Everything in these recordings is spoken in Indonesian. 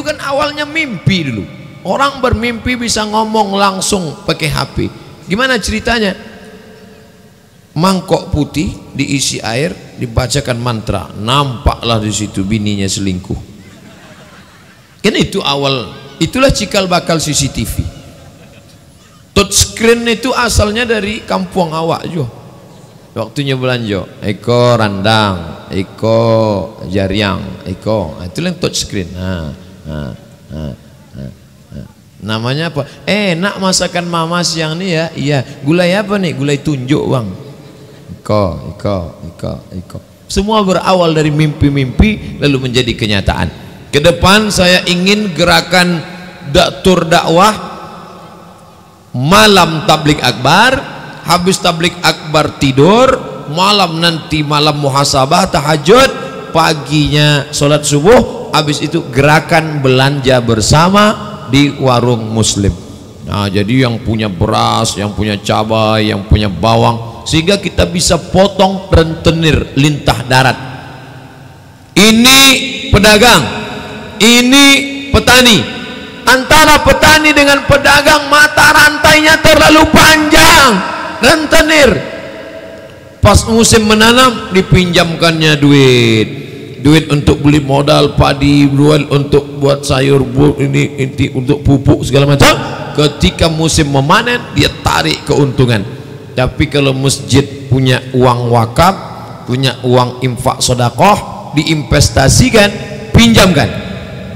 kan awalnya mimpi dulu. Orang bermimpi bisa ngomong langsung pakai HP. Gimana ceritanya? Mangkok putih diisi air, dibacakan mantra, nampaklah di situ bininya selingkuh. Kan itu awal, itulah cikal bakal CCTV. Touchscreen itu asalnya dari kampung awak juga. Waktunya belanja, Eko randang, Eko jariang, Eko, itulah yang touchscreen. Namanya apa? Enak masakan mama siang nih ya. Iya, gulai apa nih? Gulai tunjuk bang. Iko. Semua berawal dari mimpi-mimpi lalu menjadi kenyataan. Ke depan saya ingin gerakan tur dakwah malam tablik akbar, habis tablik akbar tidur, malam nanti malam muhasabah tahajud, paginya sholat subuh, habis itu gerakan belanja bersama di warung muslim. Nah, jadi yang punya beras, yang punya cabai, yang punya bawang, sehingga kita bisa potong rentenir lintah darat. Ini pedagang, ini petani. Antara petani dengan pedagang mata rantainya terlalu panjang, rentenir. Pas musim menanam dipinjamkannya duit untuk beli modal padi, duit untuk buat sayur, ini untuk pupuk segala macam. Ketika musim memanen dia tarik keuntungan. Tapi kalau masjid punya uang wakaf, punya uang infak sedekah, diinvestasikan, pinjamkan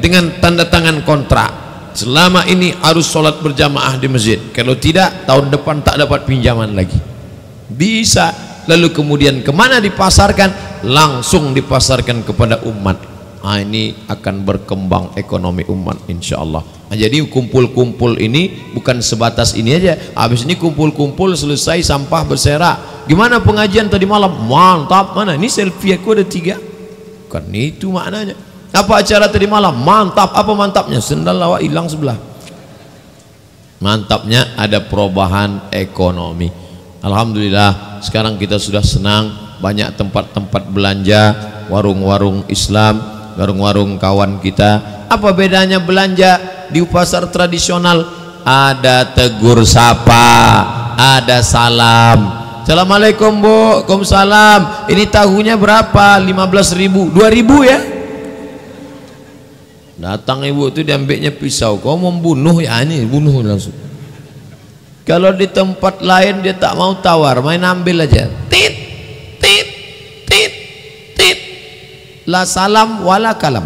dengan tanda tangan kontrak. Selama ini harus sholat berjamaah di masjid. Kalau tidak, tahun depan tak dapat pinjaman lagi. Bisa. Lalu kemudian kemana dipasarkan? Langsung dipasarkan kepada umat. Nah, ini akan berkembang ekonomi umat insyaallah. Nah, jadi kumpul-kumpul ini bukan sebatas ini aja. Habis ini kumpul-kumpul selesai sampah berserak. Gimana pengajian tadi malam? Mantap. Mana? Ini selfie aku ada 3. Kan itu maknanya. Apa acara tadi malam? Mantap. Apa mantapnya? Sendal awak hilang sebelah. Mantapnya ada perubahan ekonomi. Alhamdulillah sekarang kita sudah senang, banyak tempat-tempat belanja, warung-warung Islam, warung-warung kawan kita. Apa bedanya belanja di pasar tradisional? Ada tegur sapa, ada salam. Assalamualaikum Bu, Waalaikumsalam. Ini tahunya berapa? 15.000, 2.000 ya? Datang ibu itu diambilnya pisau. Kau membunuh ya? Ini bunuh langsung. Kalau di tempat lain dia tak mau tawar, main ambil aja. Tit, tit, tit, tit. La salam wala kalam.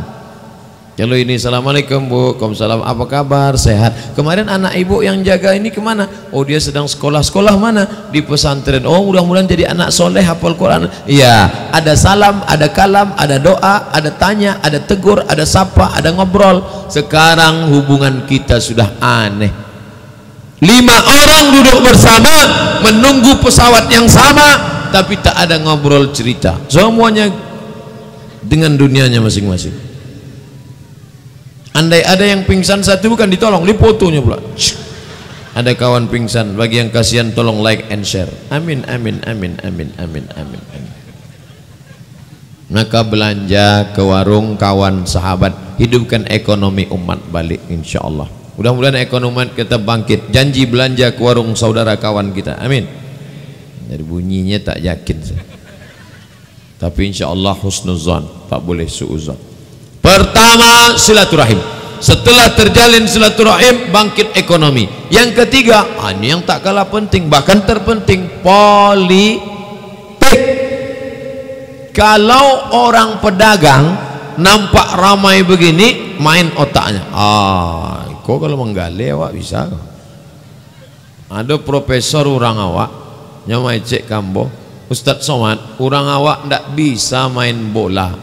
Kalau ini assalamualaikum Bu, waalaikumsalam, apa kabar, sehat? Kemarin anak ibu yang jaga ini kemana? Oh dia sedang sekolah mana? Di pesantren. Oh mudah-mudahan jadi anak soleh hafal Quran. Iya, ada salam, ada kalam, ada doa, ada tanya, ada tegur, ada sapa, ada ngobrol. Sekarang hubungan kita sudah aneh. 5 orang duduk bersama menunggu pesawat yang sama, tapi tak ada ngobrol cerita. Semuanya dengan dunianya masing-masing. Andai ada yang pingsan satu bukan ditolong, difotonya pula. Ada kawan pingsan, bagi yang kasihan tolong like and share. Amin amin amin amin amin amin amin. Maka belanja ke warung kawan sahabat, hidupkan ekonomi umat balik insyaallah. Mudah-mudahan ekonomi kita bangkit. Janji belanja ke warung saudara kawan kita. Amin. Dari bunyinya tak yakin saya. Tapi insyaallah husnuzan, tak boleh suuzan. Pertama silaturahim. Setelah terjalin silaturahim, bangkit ekonomi. Yang ketiga, ini yang tak kalah penting, bahkan terpenting, politik. Kalau orang pedagang nampak ramai begini, main otaknya. Kok kalau menggali awak bisa? Ada profesor orang awak nyamai cek kambo, Ustadz Somad, orang awak ndak bisa main bola.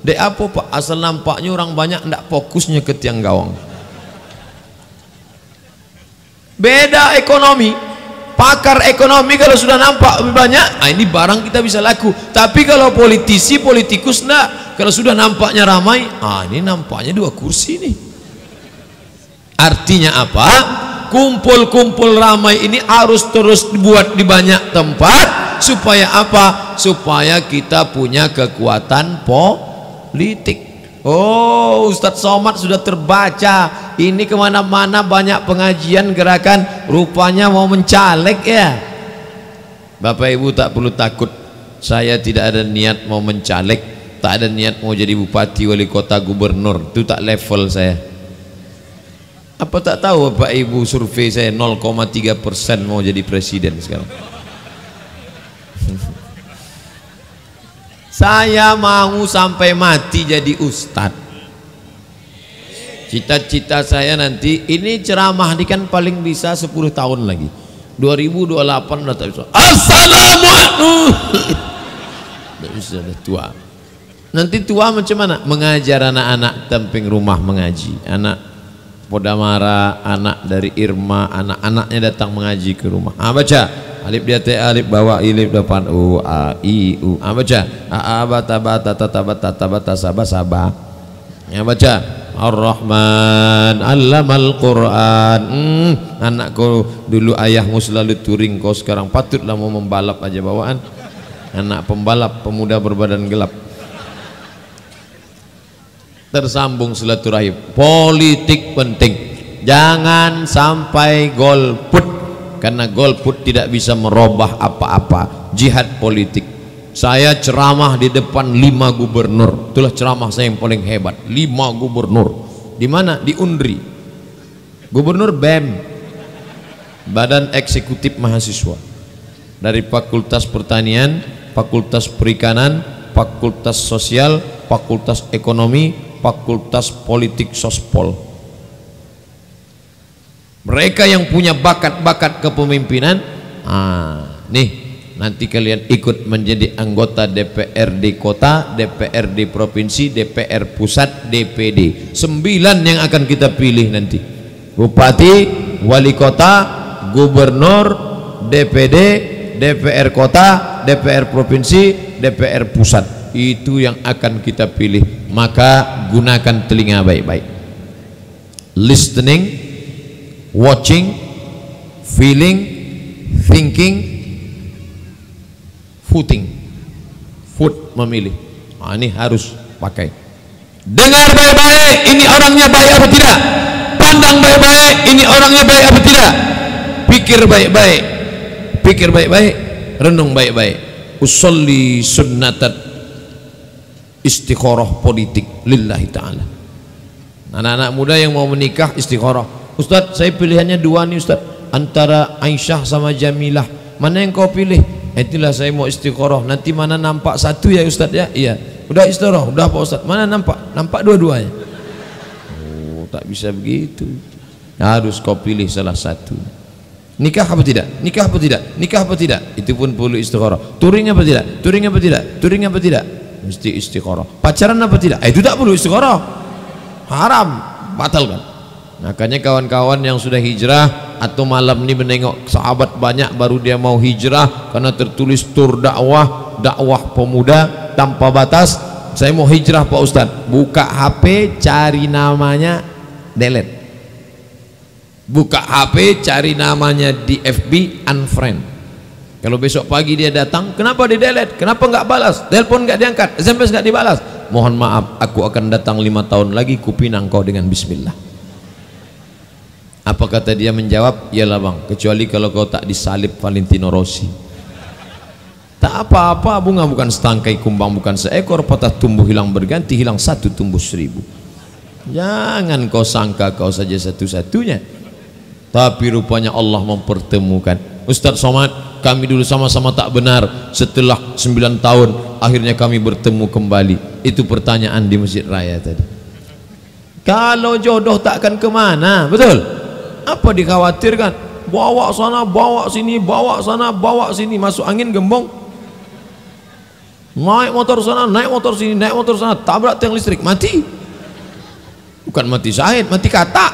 Dek apa Pak? Asal nampaknya orang banyak ndak fokusnya ke tiang gawang. Beda ekonomi. Pakar ekonomi kalau sudah nampak lebih banyak, ini barang kita bisa laku. Tapi kalau politisi, politikus ndak. Kalau sudah nampaknya ramai, ini nampaknya 2 kursi nih. Artinya apa? Kumpul-kumpul ramai ini harus terus dibuat di banyak tempat. Supaya apa? Supaya kita punya kekuatan politik. Oh, Ustadz Somad sudah terbaca. Ini kemana-mana banyak pengajian gerakan, rupanya mau mencalek ya. Bapak Ibu tak perlu takut, saya tidak ada niat mau mencalek, tak ada niat mau jadi bupati, wali kota, gubernur. Itu tak level saya. Apa tak tahu Bapak Ibu survei saya 0,3% mau jadi presiden sekarang. Saya mau sampai mati jadi ustadz. Cita-cita saya nanti, ini ceramah ini kan paling bisa 10 tahun lagi. 2028 udah tak bisa. Assalamualaikum. Tidak bisa, udah tua. Nanti tua macam mana? Mengajar anak-anak tamping rumah mengaji. Anak Podamara, anak dari Irma, anak-anaknya datang mengaji ke rumah. Baca. Alif dia te alif bawa alif depan u a i u. Baca. A bata bata tata bata tabata sabah sabah. Ya baca. Ar-Rahman allamal Quran. Anakku dulu ayahmu selalu touring, kau sekarang patutlah mau membalap aja bawaan. Anak pembalap, pemuda berbadan gelap. Tersambung silaturahim. Politik penting. Jangan sampai golput. Karena golput tidak bisa merubah apa-apa. Jihad politik. Saya ceramah di depan 5 gubernur. Itulah ceramah saya yang paling hebat. 5 gubernur. Di mana? Di Undri. Gubernur BEM, Badan Eksekutif Mahasiswa. Dari Fakultas Pertanian, Fakultas Perikanan, Fakultas Sosial, Fakultas Ekonomi, Fakultas Politik Sospol. Mereka yang punya bakat-bakat kepemimpinan, nih nanti kalian ikut menjadi anggota DPRD kota, DPRD provinsi, DPR pusat, DPD. 9 yang akan kita pilih nanti. Bupati, wali kota, gubernur, DPD, DPR kota, DPR provinsi, DPR pusat. Itu yang akan kita pilih. Maka gunakan telinga baik-baik. Listening, watching, feeling, thinking, voting. Vote, memilih. Ini harus pakai. Dengar baik-baik, ini orangnya baik apa tidak? Pandang baik-baik, ini orangnya baik apa tidak? Pikir baik-baik, pikir baik-baik, renung baik-baik. Usolli sunnatat istikharah politik lillahi ta'ala. Anak-anak muda yang mau menikah istikharah. Ustadz, saya pilihannya 2 nih Ustadz, antara Aisyah sama Jamilah, mana yang kau pilih? Itulah saya mau istikharah. Nanti mana nampak satu ya Ustadz ya? Iya. Udah istikharah, udah Pak Ustadz. Mana nampak? Nampak dua-duanya. Oh, tak bisa begitu. Harus kau pilih salah satu. Nikah apa tidak? Nikah apa tidak? Nikah apa tidak? Itu pun perlu istikharah. Touring apa tidak? Touring apa tidak? Touring apa tidak? Mesti istikharah. Pacaran apa tidak? Itu tak perlu istikharah. Haram, batalkan. Makanya kawan-kawan yang sudah hijrah atau malam ini menengok sahabat banyak baru dia mau hijrah karena tertulis tur dakwah, dakwah pemuda tanpa batas. Saya mau hijrah Pak Ustadz. Buka HP, cari namanya, delete. Buka HP, cari namanya di FB, unfriend. Kalau besok pagi dia datang, kenapa di delete? Kenapa nggak balas? Telepon nggak diangkat, SMS nggak dibalas. Mohon maaf, aku akan datang 5 tahun lagi, kupinang kau dengan bismillah. Apa kata dia menjawab? Iyalah bang, kecuali kalau kau tak disalib Valentino Rossi. Tak apa-apa, bunga bukan setangkai, kumbang bukan seekor, patah tumbuh hilang berganti, hilang 1 tumbuh 1000. Jangan kau sangka kau saja satu-satunya. Tapi rupanya Allah mempertemukan. Ustadz Somad, kami dulu sama-sama tak benar, setelah 9 tahun akhirnya kami bertemu kembali. Itu pertanyaan di Masjid Raya tadi. Kalau jodoh takkan kemana, betul? Apa dikhawatirkan? Bawa sana, bawa sini, bawa sana, bawa sini, masuk angin gembong. Naik motor sana, naik motor sini, naik motor sana, tabrak tiang listrik, mati. Bukan mati syahid, mati kata.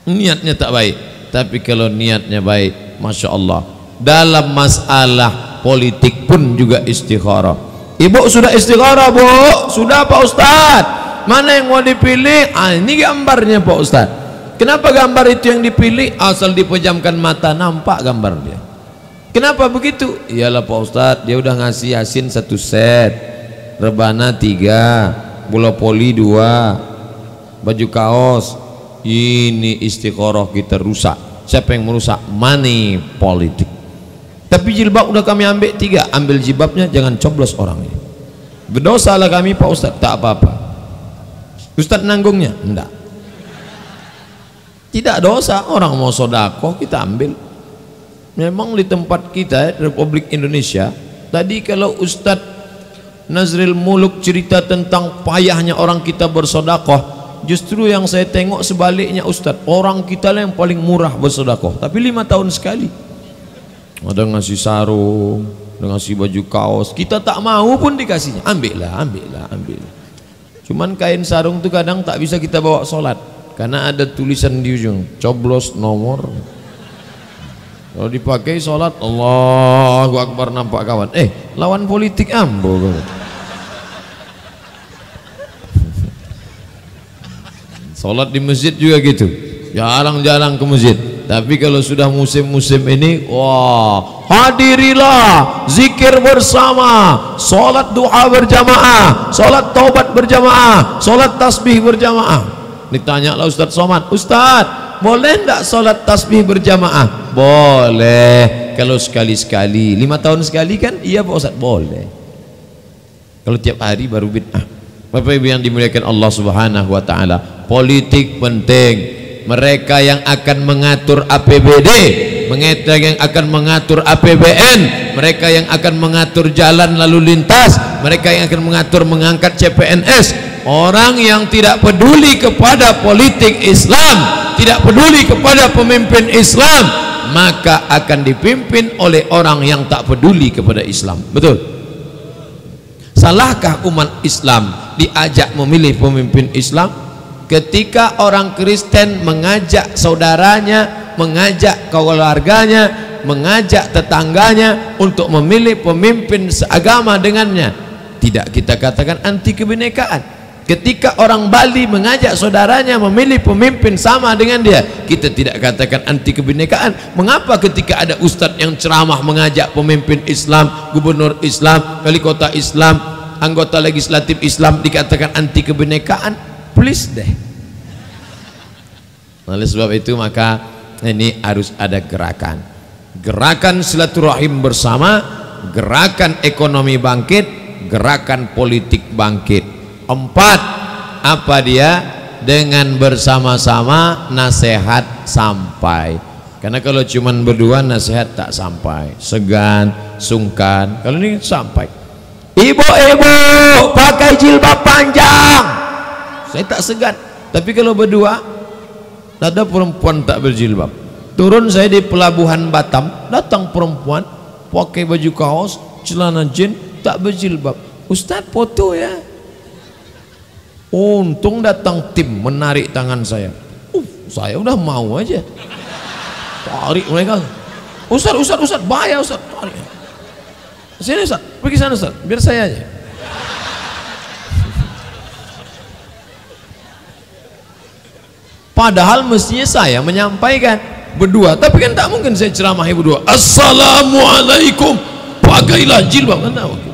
Niatnya tak baik. Tapi kalau niatnya baik, Masya Allah, dalam masalah politik pun juga istikharah. Ibu sudah istikharah Bu? Sudah Pak Ustadz. Mana yang mau dipilih? Ini gambarnya Pak Ustadz. Kenapa gambar itu yang dipilih? Asal dipejamkan mata nampak gambar dia. Kenapa begitu? Iyalah Pak Ustadz, dia udah ngasih Yasin 1 set, Rebana 3, bola poli 2, baju kaos. Ini istiqoroh kita rusak. Siapa yang merusak? Money politik. Tapi jilbab udah kami ambil 3, ambil jilbabnya, jangan coblos orangnya. Berdosalah kami Pak Ustadz. Tak apa-apa. Ustadz nanggungnya? Enggak. Tidak dosa, orang mau sodakoh kita ambil. Memang di tempat kita Republik Indonesia tadi, kalau Ustadz Nazril Muluk cerita tentang payahnya orang kita bersodakoh, justru yang saya tengok sebaliknya Ustadz, orang kita lah yang paling murah bersodakoh, tapi 5 tahun sekali. Ada ngasih sarung, ada ngasih baju kaos, kita tak mau pun dikasihnya. Ambillah. Cuman kain sarung itu kadang tak bisa kita bawa sholat karena ada tulisan di ujung, coblos nomor. Kalau dipakai sholat, Allahu Akbar, nampak kawan. Lawan politik ambo. Sholat di masjid juga gitu, jarang-jarang ke masjid. Tapi kalau sudah musim-musim ini, wah, hadirilah zikir bersama, sholat duha berjamaah, sholat taubat berjamaah, sholat tasbih berjamaah. Ditanyalah Ustadz Somad, Ustadz, boleh enggak sholat tasbih berjamaah? Boleh, kalau sekali-sekali. 5 tahun sekali kan? Iya Pak Ustadz, boleh. Kalau tiap hari baru bid'ah. Bapak Ibu yang dimuliakan Allah Subhanahu wa taala, politik penting. Mereka yang akan mengatur APBD, mereka yang akan mengatur APBN, mereka yang akan mengatur jalan lalu lintas, mereka yang akan mengatur mengangkat CPNS. Orang yang tidak peduli kepada politik Islam, tidak peduli kepada pemimpin Islam, maka akan dipimpin oleh orang yang tak peduli kepada Islam. Betul? Salahkah umat Islam diajak memilih pemimpin Islam? Ketika orang Kristen mengajak saudaranya, mengajak keluarganya, mengajak tetangganya untuk memilih pemimpin seagama dengannya, tidak kita katakan anti kebinekaan. Ketika orang Bali mengajak saudaranya memilih pemimpin sama dengan dia, kita tidak katakan anti kebinekaan. Mengapa ketika ada ustadz yang ceramah mengajak pemimpin Islam, gubernur Islam, wali kota Islam, anggota legislatif Islam, dikatakan anti kebinekaan? Please deh. Oleh sebab itu maka ini harus ada gerakan silaturahim bersama, gerakan ekonomi bangkit, gerakan politik bangkit. 4, apa dia? Dengan bersama-sama nasihat sampai. Karena kalau cuman berdua nasihat tak sampai, segan, sungkan. Kalau ini sampai. Ibu-ibu pakai jilbab panjang, saya tak segan. Tapi kalau berdua, ada perempuan tak berjilbab. Turun saya di pelabuhan Batam, datang perempuan pakai baju kaos, celana jeans, tak berjilbab. Ustadz foto ya. Untung datang tim menarik tangan saya. Saya udah mau aja. Tarik mereka. Ustadz, bahaya Ustadz. Tarik. Sini Ustadz, pergi sana Ustadz, biar saya aja. Padahal mestinya saya menyampaikan berdua, tapi kan tak mungkin saya ceramahi berdua. Assalamualaikum, pakailah jilbab, kan tak mungkin.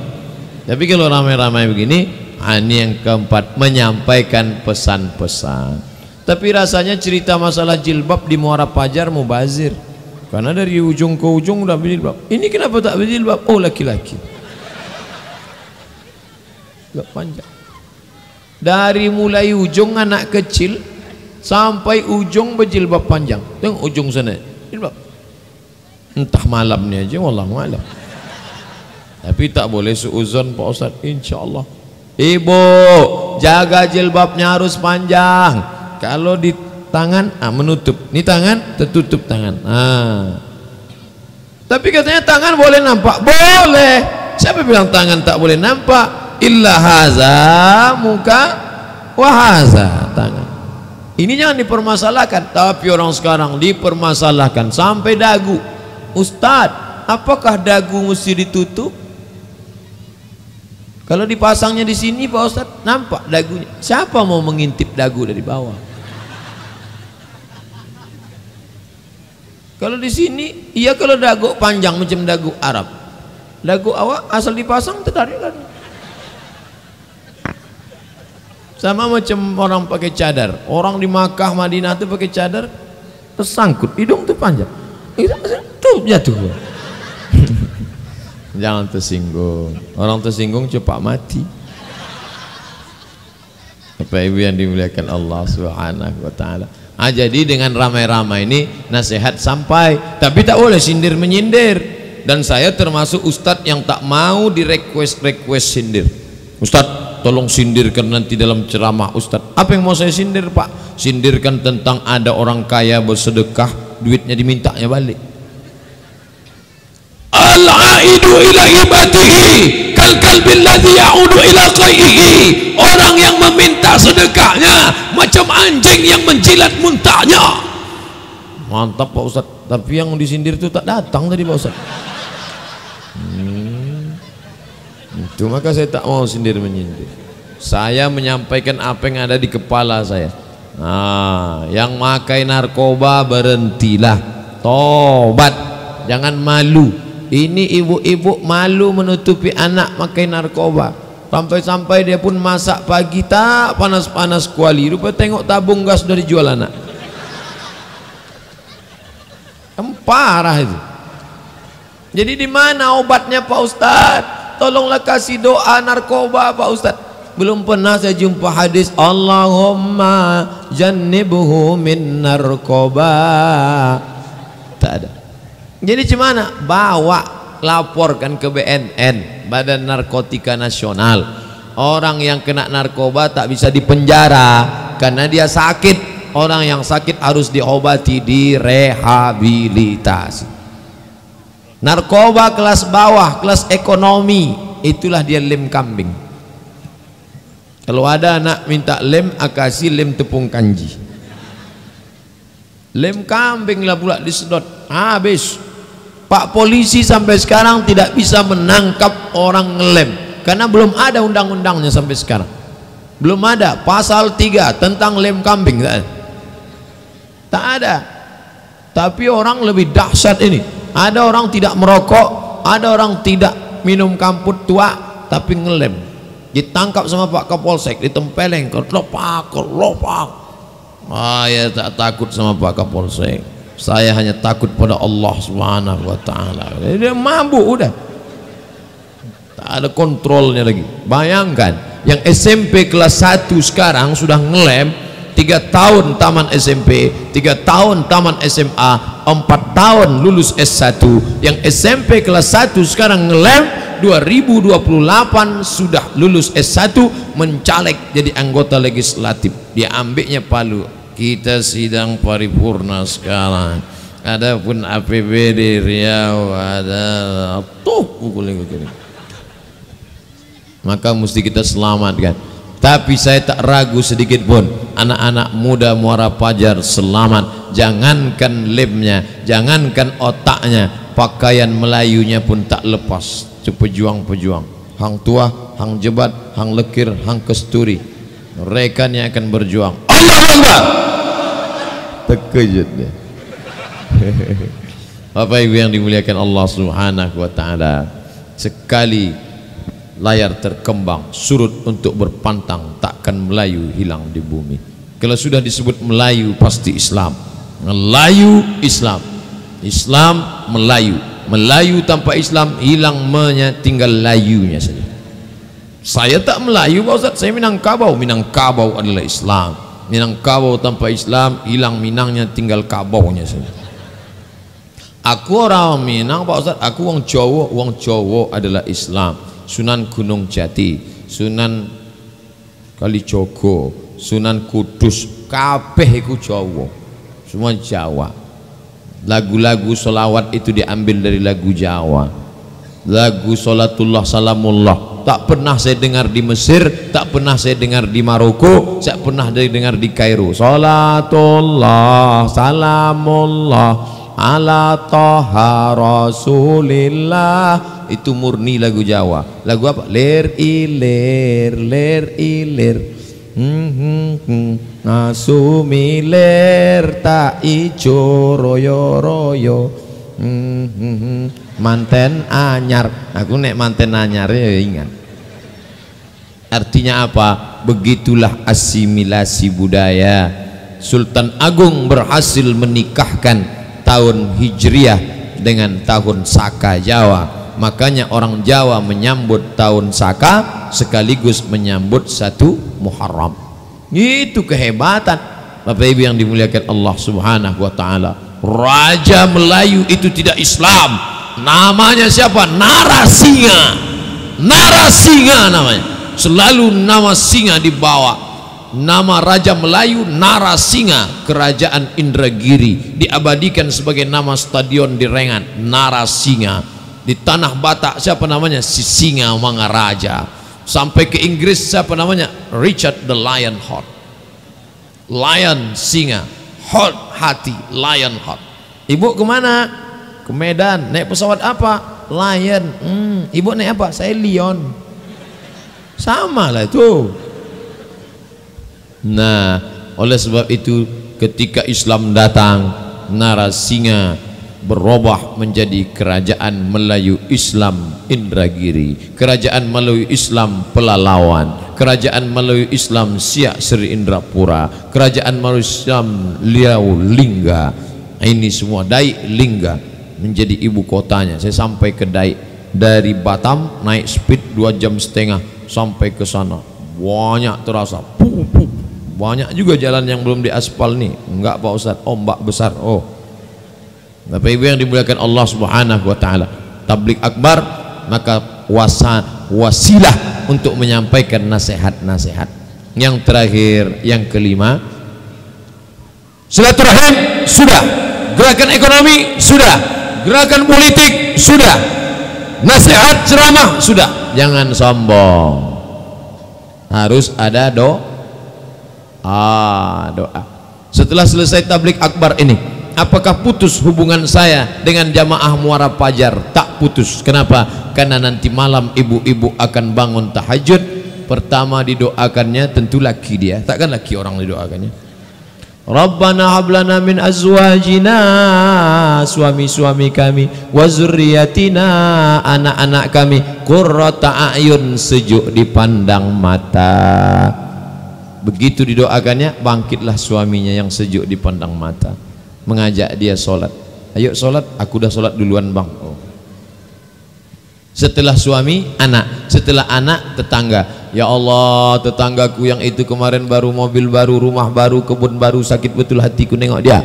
Tapi kalau ramai-ramai begini, ini yang keempat, menyampaikan pesan-pesan. Tapi rasanya cerita masalah jilbab di Muara Pajar mubazir, karena dari ujung ke ujung udah berjilbab. Ini kenapa tak berjilbab? Oh, laki-laki. Gak panjang. Dari mulai ujung anak kecil sampai ujung berjilbab panjang. Tengok ujung sana jilbab. Entah malamnya aja, wallahu a'lam. Tapi tak boleh suuzon Pak Ustaz, insyaallah. Ibu, jaga jilbabnya harus panjang. Kalau di tangan menutup, ini tangan tertutup tangan. Tapi katanya tangan boleh nampak. Boleh. Siapa bilang tangan tak boleh nampak? Illa haza muka wa haza tangan. Ini jangan dipermasalahkan. Tapi orang sekarang dipermasalahkan sampai dagu. Ustadz, apakah dagu mesti ditutup? Kalau dipasangnya di sini Pak Ustadz, nampak dagunya. Siapa mau mengintip dagu dari bawah? Kalau di sini, iya kalau dagu panjang macam dagu Arab. Dagu awak asal dipasang tertarik kan? Sama macam orang pakai cadar. Orang di Makkah, Madinah tuh pakai cadar tersangkut, hidung tuh panjang. Itu tuh jatuh. Jangan tersinggung. Orang tersinggung cepat mati. Bapak Ibu yang dimuliakan Allah Subhanahu wa taala. Jadi dengan ramai-ramai ini nasihat sampai, tapi tak boleh sindir menyindir. Dan saya termasuk ustadz yang tak mau di request sindir. Ustadz, tolong sindirkan nanti dalam ceramah Ustadz. Apa yang mau saya sindir, Pak? Sindirkan tentang ada orang kaya bersedekah, duitnya dimintanya balik. Al-aidu ila ibadihi kal kalbil ladzi ya'udu ila qaihi. Orang yang meminta sedekahnya macam anjing yang menjilat muntahnya. Mantap Pak Ustadz. Tapi yang disindir itu tak datang tadi Pak Ustadz. Itu maka saya tak mau sindir menyindir. Saya menyampaikan apa yang ada di kepala saya. Nah, yang makai narkoba berhentilah, tobat, jangan malu. Ini ibu-ibu malu menutupi anak makai narkoba. Sampai-sampai dia pun masak pagi tak panas-panas kuali. Rupa tengok tabung gas dari jual anak. Parah itu. Jadi di mana obatnya Pak Ustadz? Tolonglah kasih doa narkoba Pak Ustadz. Belum pernah saya jumpa hadis Allahumma jannibhu min narkoba. Tak ada. Jadi gimana? Bawa, laporkan ke BNN, Badan Narkotika Nasional. Orang yang kena narkoba tak bisa dipenjara karena dia sakit. Orang yang sakit harus diobati, direhabilitasi. Narkoba kelas bawah, kelas ekonomi, itulah dia lem kambing. Kalau ada anak minta lem, kasih lem tepung kanji. Lem kambing lah pula disedot, habis. Pak polisi sampai sekarang tidak bisa menangkap orang ngelem karena belum ada undang-undangnya sampai sekarang. Belum ada pasal 3 tentang lem kambing, tak ada. Tapi orang lebih dahsyat ini. Ada orang tidak merokok, ada orang tidak minum kamput tua tapi ngelem. Ditangkap sama Pak Kapolsek, ditempeleng, kelopak. Saya tak takut sama Pak Kapolsek. Saya hanya takut pada Allah Subhanahu wa taala. Dia mabuk udah. Tak ada kontrolnya lagi. Bayangkan yang SMP kelas 1 sekarang sudah ngelem, 3 tahun taman SMP, 3 tahun taman SMA, 4 tahun lulus S1. Yang SMP kelas 1 sekarang ngelem, 2028 sudah lulus S1, mencaleg jadi anggota legislatif. Dia ambilnya Palu. Kita sidang paripurna sekarang. Adapun APBD Riau ada tuh pukul gini. Maka mesti kita selamatkan. Tapi saya tak ragu sedikit pun, anak-anak muda Muara Pajar selamat. Jangankan lemnya, jangankan otaknya, pakaian Melayunya pun tak lepas. Pejuang-pejuang, hang tua, hang jebat, hang lekir, hang kesturi, mereka yang akan berjuang. Allah Akbar. Terkejut dia. Bapak Ibu yang dimuliakan Allah Subhanahu wa taala, sekali layar terkembang surut untuk berpantang, takkan Melayu hilang di bumi. Kalau sudah disebut Melayu pasti Islam. Melayu Islam, Islam Melayu. Melayu tanpa Islam hilang tinggal layunya saja. Saya tak Melayu Pak Ustaz, saya Minangkabau. Minangkabau adalah Islam. Minangkabau tanpa Islam hilang Minangnya, tinggal kabaunya saja. Aku orang Minang Pak Ustaz, aku wong Jawa. Wong Jawa adalah Islam. Sunan Gunung Jati, Sunan Kalijogo, Sunan Kudus, kabeh iku Jawa. Semua Jawa. Lagu-lagu solawat itu diambil dari lagu Jawa. Lagu Salatullah Salamullah tak pernah saya dengar di Mesir, tak pernah saya dengar di Maroko, saya pernah dengar di Kairo. Salatullah Salamullah ala Taha Rasulillah, itu murni lagu Jawa. Lagu apa? Ler ilir, ler ilir, ngasumiler tak ijo royo royo, manten anyar. Aku nek manten anyar ya ingat. Artinya apa? Begitulah asimilasi budaya. Sultan Agung berhasil menikahkan tahun Hijriah dengan tahun Saka Jawa. Makanya orang Jawa menyambut tahun Saka sekaligus menyambut 1 Muharram. Itu kehebatan Bapak Ibu yang dimuliakan Allah Subhanahu wa taala. Raja Melayu itu tidak Islam. Namanya siapa? Narasinga. Narasinga namanya. Selalu nama singa dibawa. Nama Raja Melayu Narasinga, Kerajaan Indragiri, diabadikan sebagai nama stadion di Rengan, Narasinga. Di tanah Batak siapa namanya? Si Singa Mangaraja. Sampai ke Inggris siapa namanya? Richard the Lion Heart. Lion singa, heart hati, lion heart. Ibu kemana? Ke Medan. Naik pesawat apa? Lion. Ibu naik apa? Saya Lion. Sama lah itu. Nah, oleh sebab itu ketika Islam datang, Narasinga berubah menjadi Kerajaan Melayu Islam Indragiri, Kerajaan Melayu Islam Pelalawan, Kerajaan Melayu Islam Siak Seri Indrapura, Kerajaan Melayu Islam Liau Lingga. Ini semua Daik Lingga menjadi ibu kotanya. Saya sampai ke Daik dari Batam, naik speed 2,5 jam sampai ke sana. Banyak terasa, banyak juga jalan yang belum diaspal nih. Enggak Pak Ustaz, ombak besar. Oh, Bapak Ibu yang dimuliakan Allah Subhanahu wa taala, tablik akbar maka wasilah untuk menyampaikan nasihat-nasihat. Yang terakhir, yang kelima, silaturahim sudah, gerakan ekonomi sudah, gerakan politik sudah, nasihat ceramah sudah. Jangan sombong, harus ada doa. Setelah selesai tablik akbar ini, apakah putus hubungan saya dengan jamaah Muara Pajar? Tak putus. Kenapa? Karena nanti malam ibu-ibu akan bangun tahajud. Pertama didoakannya tentu laki dia, takkan laki orang didoakannya. Rabbana hablana min azwajina, suami-suami kami, wa zurriyatina, anak-anak kami, qurrata a'yun, sejuk dipandang mata. Begitu didoakannya, bangkitlah suaminya yang sejuk dipandang mata, mengajak dia sholat. Ayo sholat, aku udah sholat duluan bang. Oh. Setelah suami, anak. Setelah anak, tetangga. Ya Allah, tetanggaku yang itu kemarin baru mobil baru, rumah baru, kebun baru, sakit betul hatiku nengok dia.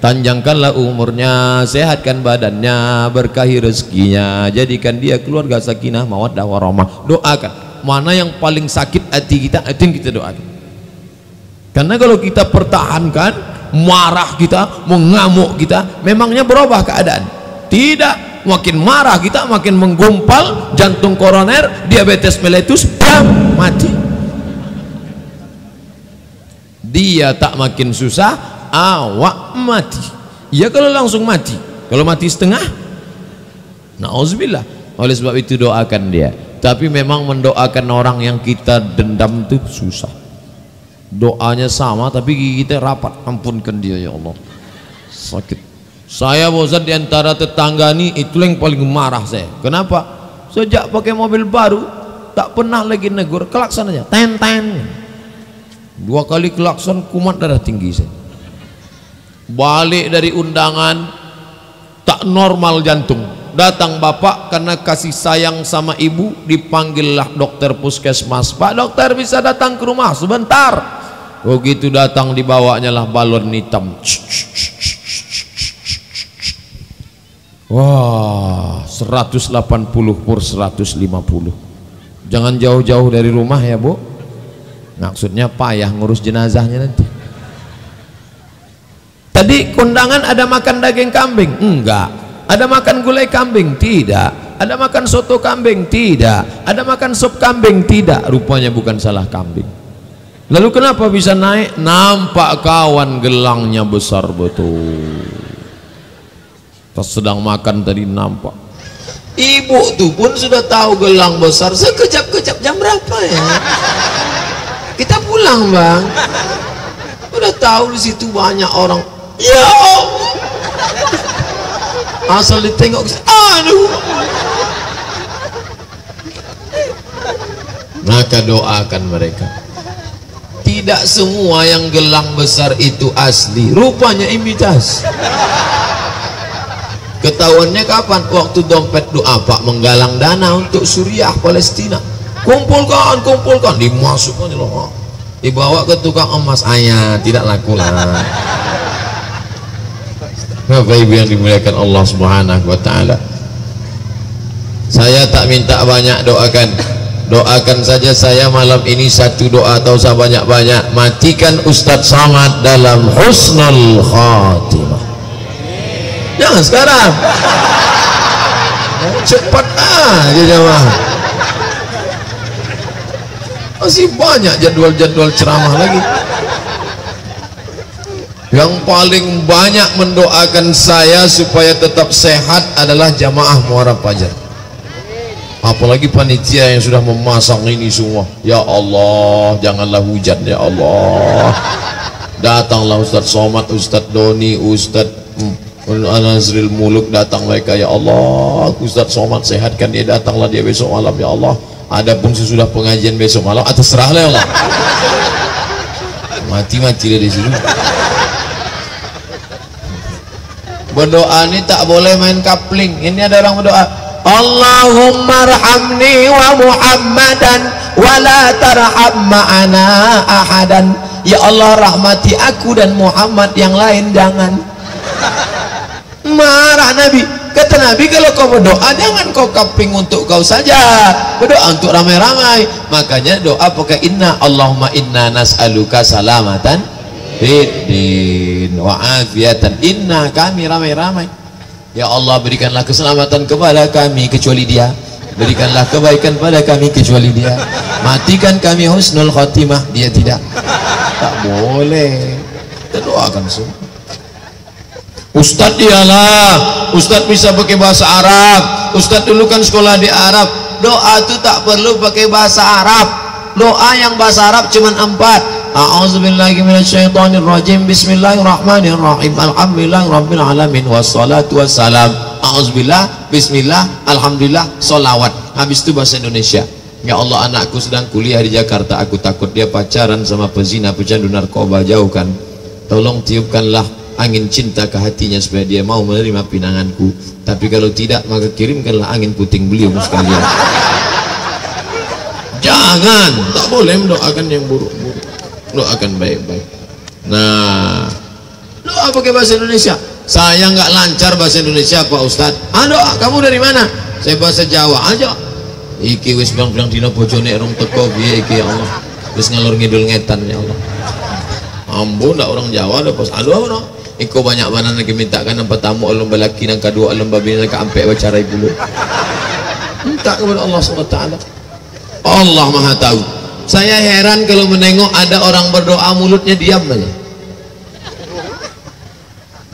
Panjangkanlah umurnya, sehatkan badannya, berkahi rezekinya, jadikan dia keluarga sakinah mawaddah warahmah. Doakan. Mana yang paling sakit hati kita, itu yang kita doakan. Karena kalau kita pertahankan, marah kita, mengamuk kita, memangnya berubah keadaan? Tidak. Makin marah kita, makin menggumpal, jantung koroner, diabetes mellitus, mati. Dia tak makin susah, awak mati. Ya kalau langsung mati, kalau mati setengah, na'udzubillah. Oleh sebab itu doakan dia. Tapi memang mendoakan orang yang kita dendam itu susah. Doanya sama tapi kita rapat, ampunkan dia ya Allah. Sakit. Saya bosan diantara tetangga nih, itu yang paling marah saya. Kenapa? Sejak pakai mobil baru tak pernah lagi negur, klakson aja, ten. 2 kali klakson kumat darah tinggi saya. Balik dari undangan tak normal jantung. Datang bapak karena kasih sayang sama ibu, dipanggillah dokter puskesmas. Pak dokter bisa datang ke rumah sebentar. Begitu datang dibawanya lah balon hitam. Wah, 180 per 150. Jangan jauh-jauh dari rumah ya bu. Maksudnya payah ngurus jenazahnya nanti. Tadi kondangan ada makan daging kambing? Enggak. Ada makan gulai kambing? Tidak. Ada makan soto kambing? Tidak. Ada makan sup kambing? Tidak. Rupanya bukan salah kambing. Lalu kenapa bisa naik? Nampak kawan gelangnya besar betul. Pas sedang makan tadi nampak. Ibu tuh pun sudah tahu gelang besar. Sekejap-kejap, jam berapa ya? Kita pulang bang. Udah tahu di situ banyak orang. Ya Allah. Asal ditengok, aduh. Nah maka doakan mereka. Tidak semua yang gelang besar itu asli, rupanya imitasi. Ketahuannya kapan? Waktu dompet doa Pak menggalang dana untuk Suriah Palestina. Kumpulkan, dimasukkan di loh, dibawa ke tukang emas, ayah tidak laku lah. Bapak Ibu yang dimuliakan Allah Subhanahu wa taala. Saya tak minta banyak, doakan saja saya malam ini satu doa, atau usah banyak-banyak, matikan Ustadz Samad dalam husnul khatimah. Jangan sekarang, cepat aja jamaah, masih banyak jadwal-jadwal ceramah lagi. Yang paling banyak mendoakan saya supaya tetap sehat adalah jamaah Muara Fajar, apalagi panitia yang sudah memasang ini semua. Ya Allah, janganlah hujan ya Allah. Datanglah Ustadz Somad, Ustadz Doni, Ustadz Nazril Muluk, datang mereka ya Allah. Ustadz Somad sehatkan dia, datanglah dia besok malam ya Allah. Adapun sesudah pengajian besok malam, atas serahlah ya Allah. Mati-mati dia di sini. Berdoa ini tak boleh main kapling. Ini ada orang berdoa, Allahumma arhamni wa Muhammadan wa la tarham ma'ana ahadan. Ya Allah, rahmati aku dan Muhammad, yang lain jangan. Marah Nabi. Kata Nabi, kalau kau berdoa jangan kau kapling untuk kau saja, berdoa untuk ramai-ramai. Makanya doa pakai inna, Allahumma inna nas'aluka salamatan fiddin wa afiatan. Inna, kami ramai-ramai. Ya Allah, berikanlah keselamatan kepada kami kecuali dia, berikanlah kebaikan pada kami kecuali dia, matikan kami husnul khatimah, dia tidak. Tak boleh. Kita doakan semua. Ustadz dialah, Ustadz bisa pakai bahasa Arab, Ustadz dulu kan sekolah di Arab. Doa itu tak perlu pakai bahasa Arab. Doa yang bahasa Arab cuma 4. A'udzubillahi minasyaitonirrajim, bismillahirrahmanirrahim, alhamdulillahirabbil alamin, wassalatu wassalam. A'udzubillah, bismillah, alhamdulillah, sholawat. Habis itu bahasa Indonesia. Ya Allah, anakku sedang kuliah di Jakarta, aku takut dia pacaran sama pezina, pecandu narkoba, jauhkan. Tolong tiupkanlah angin cinta ke hatinya supaya dia mau menerima pinanganku. Tapi kalau tidak, maka kirimkanlah angin puting beliung sekalian. Jangan, tak boleh mendoakan yang buruk-buruk, doakan baik-baik. Nah, doa pakai bahasa Indonesia. Saya nggak lancar bahasa Indonesia Pak Ustadz. Doa, kamu dari mana? Saya bahasa Jawa aja. Iki wis bilang dina bojone rong teko piye iki ya Allah. Wis ngalor ngidul ngetan ya Allah. Ampun, ndak orang Jawa ada pas no. Iko banyak mana lagi mintakan nampak tamu alum balaki nang kedua alum babi nang keampe bacara ibu. Minta kepada Allah SWT. Allah Maha tahu. Saya heran kalau menengok ada orang berdoa mulutnya diam aja.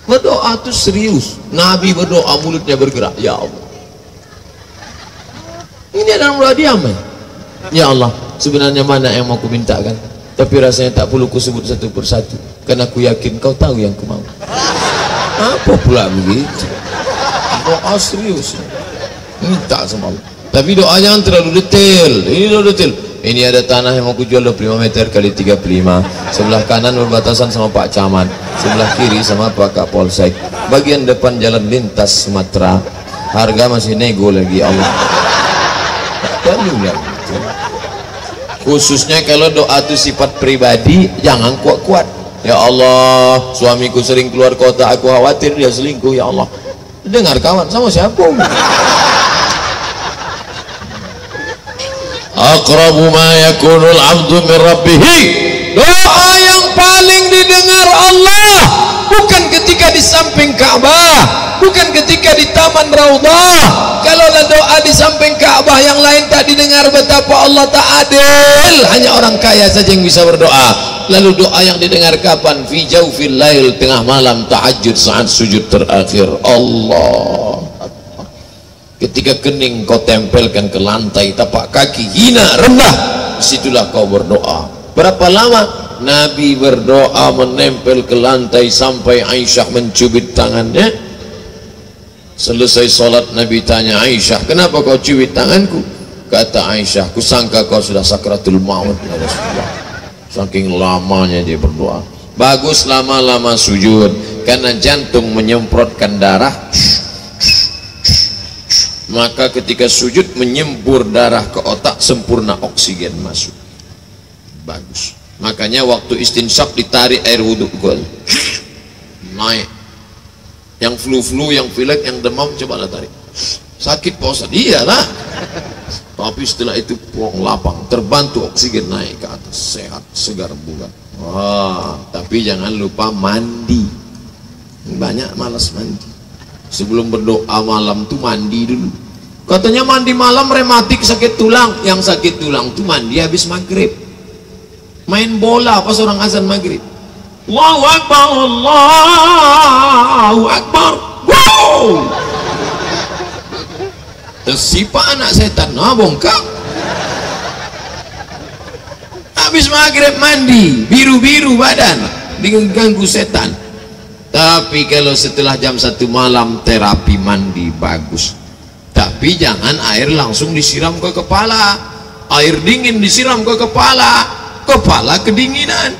Berdoa itu serius. Nabi berdoa mulutnya bergerak. Ya Allah. Ini ada orang berdoa diam aja. Ya Allah, sebenarnya mana yang mau ku mintakan? Tapi rasanya tak perlu ku sebut satu persatu, karena aku yakin kau tahu yang ku mau. Apa pula begitu? Doa serius. Minta sama Allah. Tapi doa jangan terlalu detail. Ini terlalu detail. Ini ada tanah yang mau ku jual 25 meter kali 35. Sebelah kanan berbatasan sama Pak Camat, sebelah kiri sama Pak Kapolsek. Bagian depan jalan lintas Sumatera. Harga masih nego lagi Allah. Khususnya kalau doa itu sifat pribadi, jangan kuat-kuat. Ya Allah, suamiku sering keluar kota, aku khawatir dia selingkuh. Ya Allah, dengar kawan, sama siapa? Aqrabu ma yakunul abdu min rabbih. Doa yang paling didengar Allah bukan ketika di samping Ka'bah, bukan ketika di Taman Raudhah. Kalau doa di samping Ka'bah yang lain tak didengar, betapa Allah tak adil. Hanya orang kaya saja yang bisa berdoa. Lalu doa yang didengar kapan? Fi jaufil lail, tengah malam tahajud saat sujud terakhir. Allah, ketika kening kau tempelkan ke lantai, tapak kaki hina rendah, disitulah kau berdoa. Berapa lama Nabi berdoa menempel ke lantai sampai Aisyah mencubit tangannya? Selesai sholat Nabi tanya Aisyah, kenapa kau cubit tanganku? Kata Aisyah, kusangka kau sudah sakratul maut ya Rasulullah. Saking lamanya dia berdoa. Bagus lama-lama sujud, karena jantung menyemprotkan darah, maka ketika sujud menyembur darah ke otak, sempurna oksigen masuk. Bagus. Makanya waktu istinsyak ditarik air wudhu gol, naik. Yang flu-flu, yang pilek, yang demam, cobalah tarik. Sakit Pak Ustaz? Iyalah. Tapi setelah itu pulang lapang, terbantu oksigen naik ke atas, sehat, segar bugar. Wah, tapi jangan lupa mandi. Banyak malas mandi. Sebelum berdoa malam tuh mandi dulu. Katanya mandi malam rematik, sakit tulang. Yang sakit tulang tuh mandi habis maghrib. Main bola pas orang azan maghrib. Allahu Akbar, Allahu Akbar. Wow. Tersipa anak setan, nah bongkak. Habis maghrib mandi, biru-biru badan, diganggu setan. Tapi kalau setelah jam 1 malam terapi mandi bagus. Tapi jangan air langsung disiram ke kepala. Air dingin disiram ke kepala, kepala kedinginan,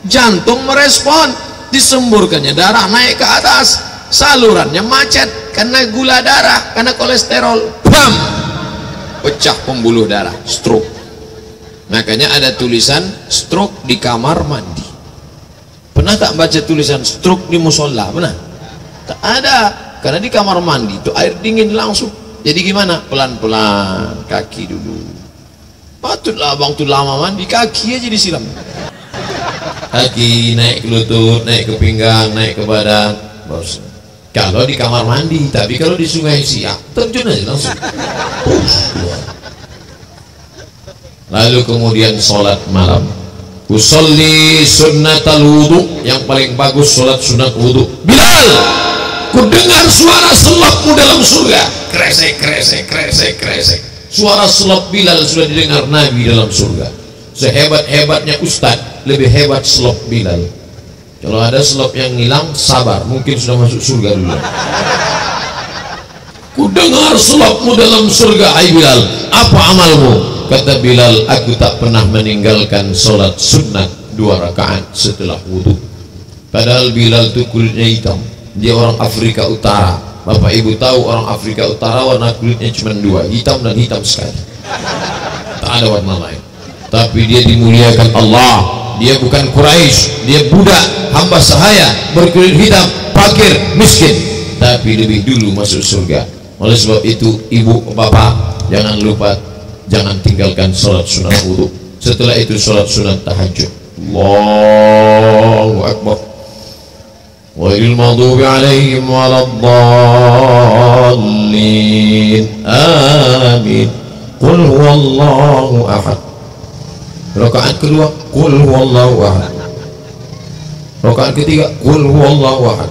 jantung merespon, disemburkannya darah naik ke atas, salurannya macet karena gula darah, karena kolesterol, bam, pecah pembuluh darah, stroke. Makanya ada tulisan stroke di kamar mandi. Pernah tak baca tulisan stroke di musola? Pernah? Tak ada, karena di kamar mandi itu air dingin langsung. Jadi gimana? Pelan-pelan, kaki dulu. Patutlah abang tuh lama mandi, kaki aja disiram. Kaki naik ke lutut, naik ke pinggang, naik ke badan. Bos. Kalau di kamar mandi, tapi kalau di Sungai Siak terjun aja langsung. Lalu kemudian sholat malam. Usolli sunnatal wudu, yang paling bagus sholat sunat wudu. Bilal, ku dengar suara selapmu dalam surga. Kresek, kresek, kresek, kresek. Suara selap Bilal sudah didengar Nabi dalam surga. Sehebat-hebatnya Ustadz, lebih hebat selap Bilal. Kalau ada selop yang hilang, sabar, mungkin sudah masuk surga dulu. Ku dengar selopmu dalam surga, hai Bilal. Apa amalmu? Kata Bilal, aku tak pernah meninggalkan sholat sunat 2 rakaat setelah wudhu. Padahal Bilal itu kulitnya hitam, dia orang Afrika Utara. Bapak ibu tahu orang Afrika Utara warna kulitnya cuma 2, hitam dan hitam sekali, tak ada warna lain. Tapi dia dimuliakan Allah. Dia bukan Quraisy, dia budak, hamba sahaya, berkulit hitam, fakir, miskin, tapi lebih dulu masuk surga. Oleh sebab itu, ibu, bapak, jangan lupa, jangan tinggalkan sholat sunat wudu. Setelah itu sholat sunat tahajud. Allahu Akbar. Ghairil maghdubi alaihim waladdallin. Amin. Qul huwallahu ahad. Rakaat kedua, qul huwallahu ahad. Rakaat ketiga, qul huwallahu ahad.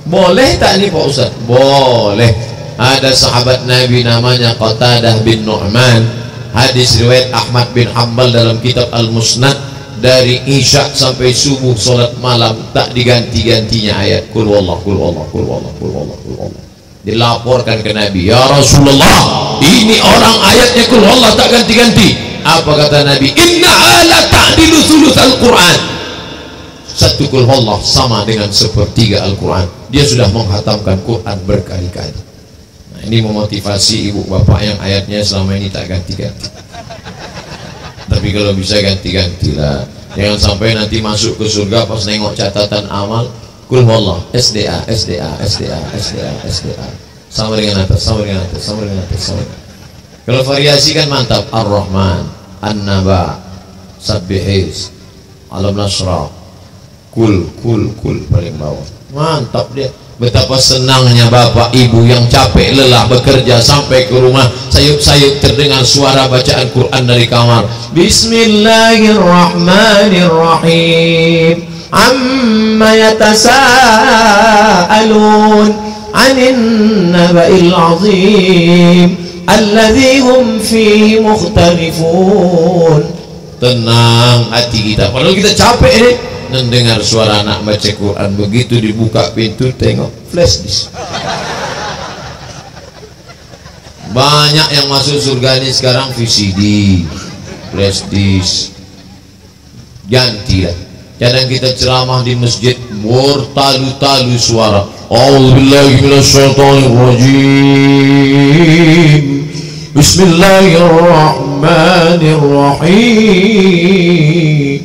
Boleh tak nih Pak Ustaz? Boleh. Ada sahabat Nabi namanya Qatadah bin Nu'man, hadis riwayat Ahmad bin Hanbal dalam kitab Al-Musnad, dari Isya sampai subuh salat malam tak diganti-gantinya ayat qul huwallahu, qul huwallahu, qul huwallahu, qul huwallahu, qul huwallahu. Dilaporkan ke Nabi, ya Rasulullah, ini orang ayatnya qul huwallahu tak ganti-ganti. Apa kata Nabi? Innaha la ta'dilu thulutsal Qur'an. Satu qul huwallah sama dengan sepertiga Al-Quran. Dia sudah menghatamkan Quran berkali-kali. Nah, ini memotivasi ibu bapak yang ayatnya selama ini tak ganti-ganti. Tapi kalau bisa ganti-gantilah. Jangan sampai nanti masuk ke surga pas nengok catatan amal qul huwallah SDA, SDA, SDA, SDA, SDA. Sama dengan atas, sama dengan atas, sama dengan atas, sama dengan. Kalau variasi kan mantap. Ar-Rahman, An-Naba, Sabbihis, Alam Nasrah, Kul paling bawah. Mantap dia. Betapa senangnya bapak ibu yang capek lelah bekerja sampai ke rumah, sayup-sayup terdengar suara bacaan Quran dari kamar. Bismillahirrahmanirrahim. Amma yatasaalun 'anil naba'il 'azim alladzi hum fihi mukhtalifun. Tenang hati kita, padahal kita capek nih mendengar suara anak baca Quran. Begitu dibuka pintu, tengok flash disk, Banyak yang masuk surga ini sekarang VCD, flash disk. Gantilah. Kadang kita ceramah di masjid bertalu-talu suara. A'udzubillahi minasyaitonirrajim. Bismillahirrahmanirrahim.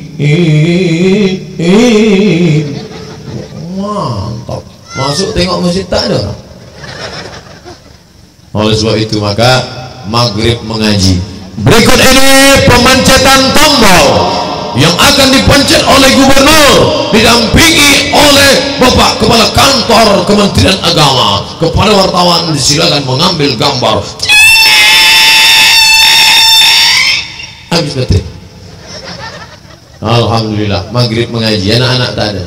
Mantap. Masuk tengok masjid tak ada. Oleh sebab itu maka maghrib mengaji. Berikut ini pemancetan tombol yang akan dipencet oleh gubernur didampingi oleh Bapak Kepala Kantor Kementerian Agama. Kepada wartawan disilakan mengambil gambar. Habis detik. Alhamdulillah maghrib mengaji. Anak-anak tak ada.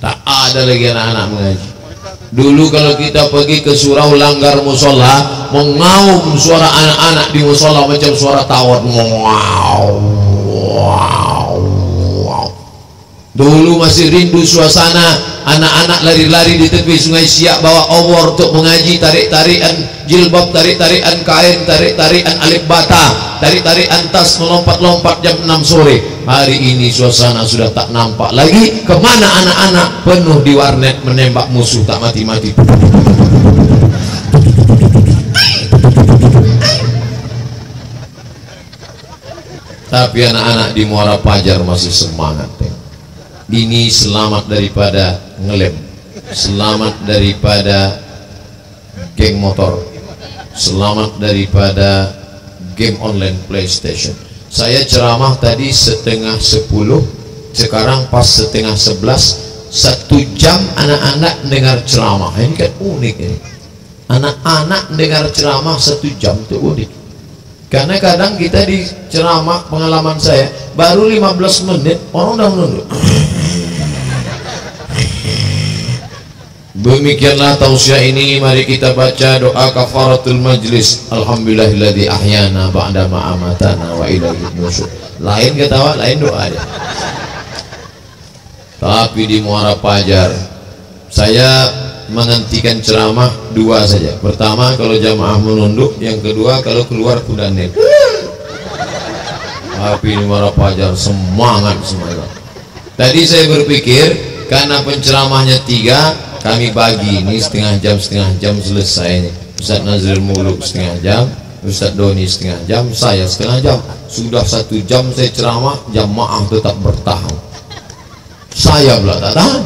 Tak ada lagi anak-anak mengaji. Dulu kalau kita pergi ke surau langgar musola, mengaum suara anak-anak di musola macam suara tawar. Wow, wow, wow. Dulu masih rindu suasana anak-anak lari-lari di tepi sungai Siak bawa obor untuk mengaji, tarik-tarikan jilbab, tarik-tarikan kain, tarik-tarikan alif bata, tarik-tarikan tas, melompat-lompat jam 6 sore. Hari ini suasana sudah tak nampak lagi. Kemana anak-anak? Penuh di warnet menembak musuh tak mati-mati. Tapi anak-anak di Muara Pajar masih semangat. Ini selamat daripada ngelem, selamat daripada geng motor, selamat daripada game online PlayStation. Saya ceramah tadi setengah 10, sekarang pas setengah 11, 1 jam anak-anak dengar ceramah. Ini kan unik ini. Anak-anak dengar ceramah 1 jam itu unik. Karena kadang kita di ceramah, pengalaman saya baru 15 menit orang udah menunduk. Demikianlah tausiah ini. Mari kita baca doa kafaratul majlis. Alhamdulillahilladzi ahyana ba'da ma amatana wa ilaihi nusyur. Lain ketawa, lain doa dia. Tapi di Muara Pajar saya menghentikan ceramah 2 saja. Pertama kalau jamaah menunduk, yang kedua kalau keluar kuda net. Tapi di Muara Pajar semangat semuanya. Tadi saya berpikir karena penceramahnya 3, kami bagi ini setengah jam selesai ini. Ustaz Nazril Muluk setengah jam, Ustaz Doni setengah jam, saya setengah jam. Sudah 1 jam saya ceramah, jamaah tetap bertahan. Saya pula tak tahan.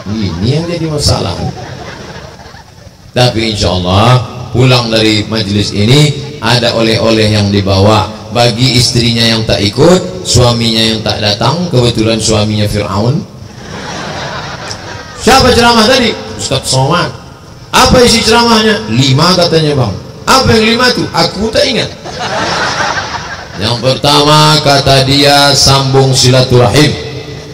Ini yang jadi masalah. Tapi insya Allah pulang dari majelis ini ada oleh-oleh yang dibawa. Bagi istrinya yang tak ikut, suaminya yang tak datang, kebetulan suaminya Fir'aun. Siapa ceramah tadi? Ustaz Somad. Apa isi ceramahnya? 5 katanya bang. Apa yang 5 tuh? Aku tak ingat. Yang pertama kata dia sambung silaturahim.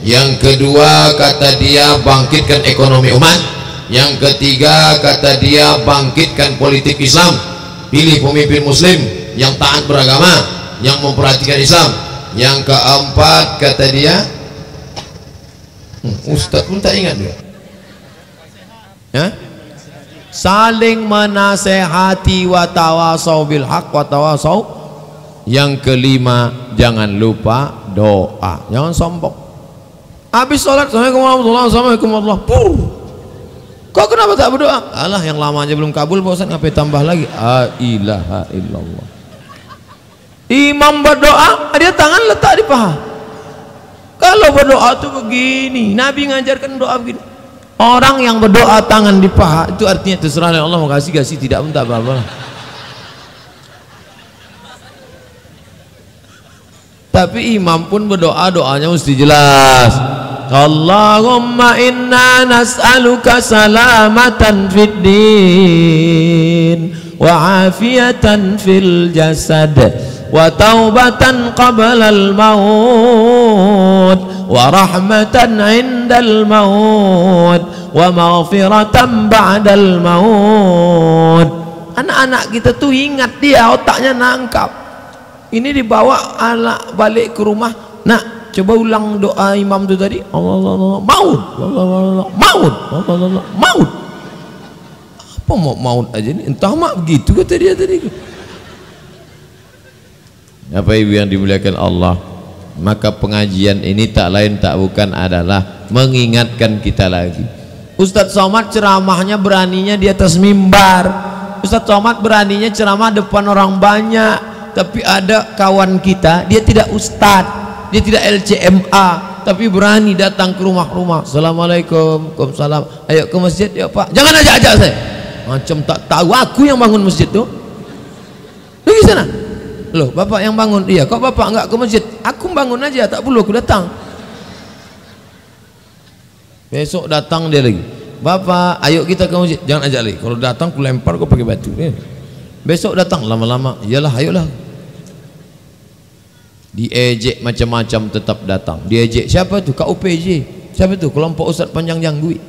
Yang kedua kata dia bangkitkan ekonomi umat. Yang ketiga kata dia bangkitkan politik Islam. Pilih pemimpin muslim yang taat beragama, yang memperhatikan Islam. Yang keempat kata dia Ustaz pun tak ingat dia. Ya? Saling menasehati wa tawasau bil haq wa tawasau. Yang kelima jangan lupa doa, jangan sombong. Habis sholat assalamualaikum warahmatullahi wabarakatuh. Kok kenapa tak berdoa? Alah yang lamanya belum kabul bosan ngapain tambah lagi. La ilaha illallah. Imam berdoa dia tangan letak di paha. Kalau berdoa tuh begini, Nabi ngajarkan doa begini. Orang yang berdoa tangan di paha itu artinya terserah Allah mau kasih tidak pun tak apa-apa. Tapi imam pun berdoa, doanya mesti jelas. Allahumma inna nas'aluka salamatan fid din wa afiyatan fil jasad wa taubatan qabla al maut wa rahmatan 'indal maut wa maghfiratan ba'dal maut. Anak-anak kita tuh ingat, dia otaknya nangkap. Ini dibawa anak balik ke rumah. Nak, coba ulang doa imam itu tadi. Allah maut, Allah maut, Allah maut. Apa apa mau maut aja nih, entah mak begitu kata dia tadi. Apa ibu yang dimuliakan Allah, maka pengajian ini tak lain tak bukan adalah mengingatkan kita lagi. Ustadz Somad ceramahnya beraninya di atas mimbar, Ustadz Somad beraninya ceramah depan orang banyak, tapi ada kawan kita dia tidak ustadz, dia tidak LCMA, tapi berani datang ke rumah-rumah. Assalamualaikum, waalaikumsalam, ayo ke masjid ya Pak, jangan ajak-ajak saya, macam tak tahu aku yang bangun masjid tuh. Pergi sana. Loh, bapak yang bangun? Iya. Kok bapak enggak ke masjid? Aku bangun aja, tak perlu aku datang. Besok datang dia lagi, bapak ayo kita ke masjid, jangan ajak lagi, kalau datang aku lempar kau pakai batu. Besok datang, lama-lama iyalah ayolah. Diejek macam-macam tetap datang. Diejek siapa tuh? KUPJ. Siapa tuh? Kelompok Ustaz Panjang Jangguit.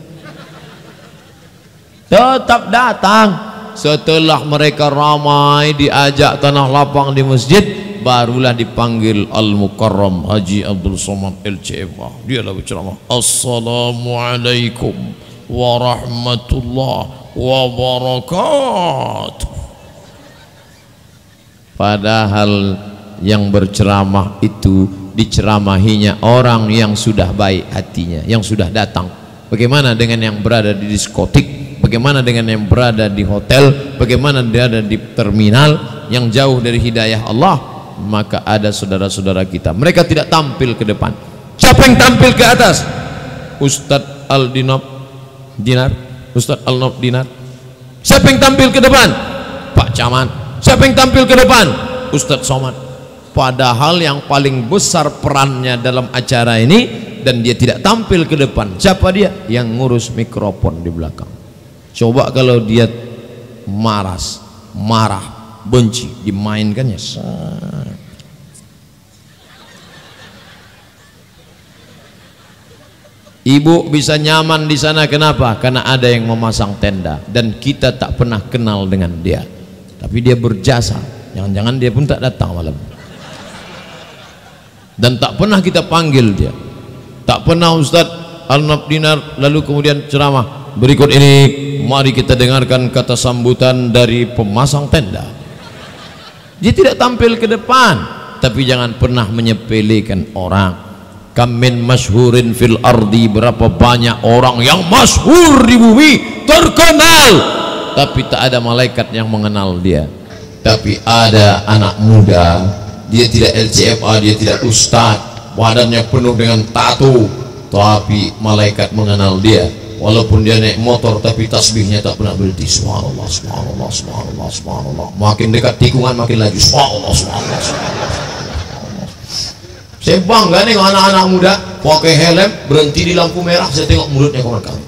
Tetap datang. Setelah mereka ramai diajak tanah lapang di masjid, barulah dipanggil Al-Mukarram Haji Abdul Somad LCMA. Dialah berceramah, Assalamualaikum warahmatullahi wabarakatuh. Padahal yang berceramah itu diceramahinya orang yang sudah baik hatinya, yang sudah datang. Bagaimana dengan yang berada di diskotik? Bagaimana dengan yang berada di hotel? Bagaimana dia ada di terminal yang jauh dari hidayah Allah? Maka ada saudara-saudara kita, mereka tidak tampil ke depan. Siapa yang tampil ke atas? Ustadz Al-Dinob Dinar, Ustadz Al-Nob Dinar. Siapa yang tampil ke depan? Pak Caman. Siapa yang tampil ke depan? Ustadz Somad. Padahal yang paling besar perannya dalam acara ini dan dia tidak tampil ke depan. Siapa dia? Yang ngurus mikrofon di belakang. Coba kalau dia marah, benci, dimainkannya. Ibu bisa nyaman di sana, kenapa? Karena ada yang memasang tenda dan kita tak pernah kenal dengan dia. Tapi dia berjasa. Jangan-jangan dia pun tak datang malam. Dan tak pernah kita panggil dia. Tak pernah Ustadz Al-Nob Dinar lalu kemudian ceramah. Berikut ini mari kita dengarkan kata sambutan dari pemasang tenda. Dia tidak tampil ke depan, tapi jangan pernah menyepelekan orang. Kam min masyhurin fil ardi, berapa banyak orang yang masyhur di bumi, terkenal, tapi tak ada malaikat yang mengenal dia. Tapi ada anak muda, dia tidak LCMA, dia tidak ustaz, badannya penuh dengan tato, tapi malaikat mengenal dia. Walaupun dia naik motor tapi tasbihnya tak pernah berhenti. Subhanallah, subhanallah, subhanallah, subhanallah. Makin dekat tikungan makin laju. Subhanallah, subhanallah, subhanallah. Saya bangga nih anak-anak muda pakai helm berhenti di lampu merah, saya tengok mulutnya kawan kami.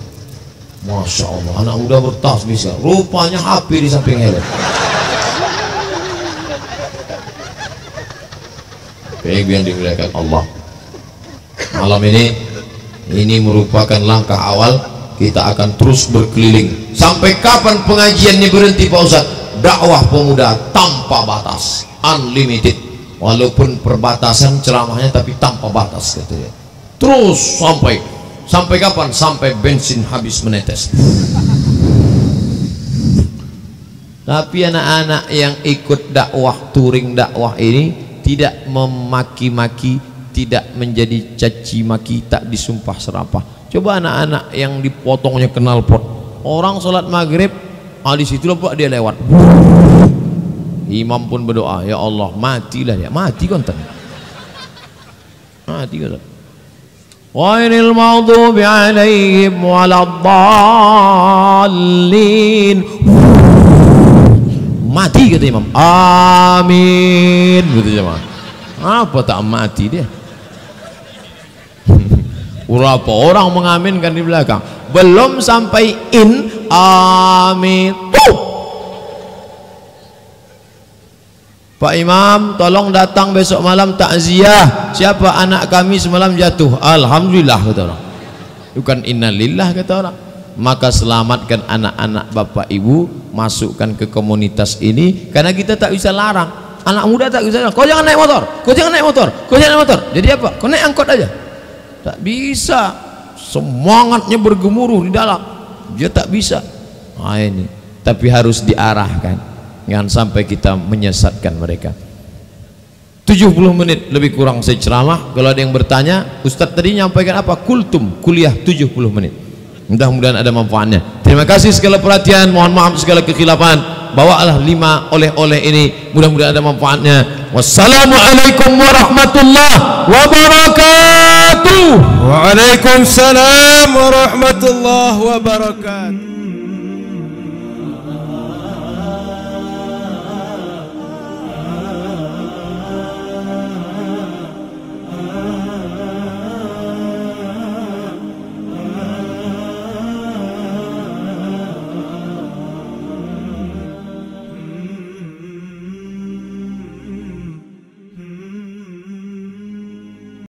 Masya Allah, anak muda bertasbih sekarang. Rupanya HP di samping helm. Baik yang dimuliakan Allah. Malam ini merupakan langkah awal. Kita akan terus berkeliling. Sampai kapan pengajiannya berhenti Pak Ustaz? Dakwah pemuda tanpa batas, unlimited. Walaupun perbatasan ceramahnya tapi tanpa batas katanya. Terus sampai kapan? Sampai bensin habis menetes. Tapi anak-anak yang ikut dakwah, touring dakwah ini tidak memaki-maki, tidak menjadi caci maki, tak disumpah serapah. Coba anak-anak yang dipotongnya knalpot, orang sholat maghrib, di situlah Pak dia lewat. Imam pun berdoa, ya Allah matilah dia, mati konten, mati konten. Ghairil maghdubi alaihim waladdallin. Mati kata Imam. Amin. Gitu jemaah. Apa tak mati dia? Berapa orang mengaminkan di belakang, belum sampai in amin. Pak Imam tolong datang besok malam takziah, siapa anak kami semalam jatuh. Alhamdulillah kata orang, bukan innalillah kata orang. Maka selamatkan anak-anak bapak ibu, masukkan ke komunitas ini, karena kita tak bisa larang. Anak muda tak bisa larang, kau jangan naik motor, kau jangan naik motor, kau jangan naik motor. Jadi apa? Kau naik angkot aja. Tak bisa, semangatnya bergemuruh di dalam, dia tak bisa. Nah ini tapi harus diarahkan, jangan sampai kita menyesatkan mereka. 70 menit lebih kurang saya ceramah. Kalau ada yang bertanya, Ustadz tadi nyampaikan apa? Kultum, kuliah 70 menit. Mudah-mudahan ada manfaatnya. Terima kasih segala perhatian, mohon maaf segala kekhilafan. Bawalah 5 oleh-oleh ini, mudah-mudahan ada manfaatnya. Wassalamualaikum warahmatullahi wabarakatuh. Waalaikumsalam warahmatullahi wabarakatuh.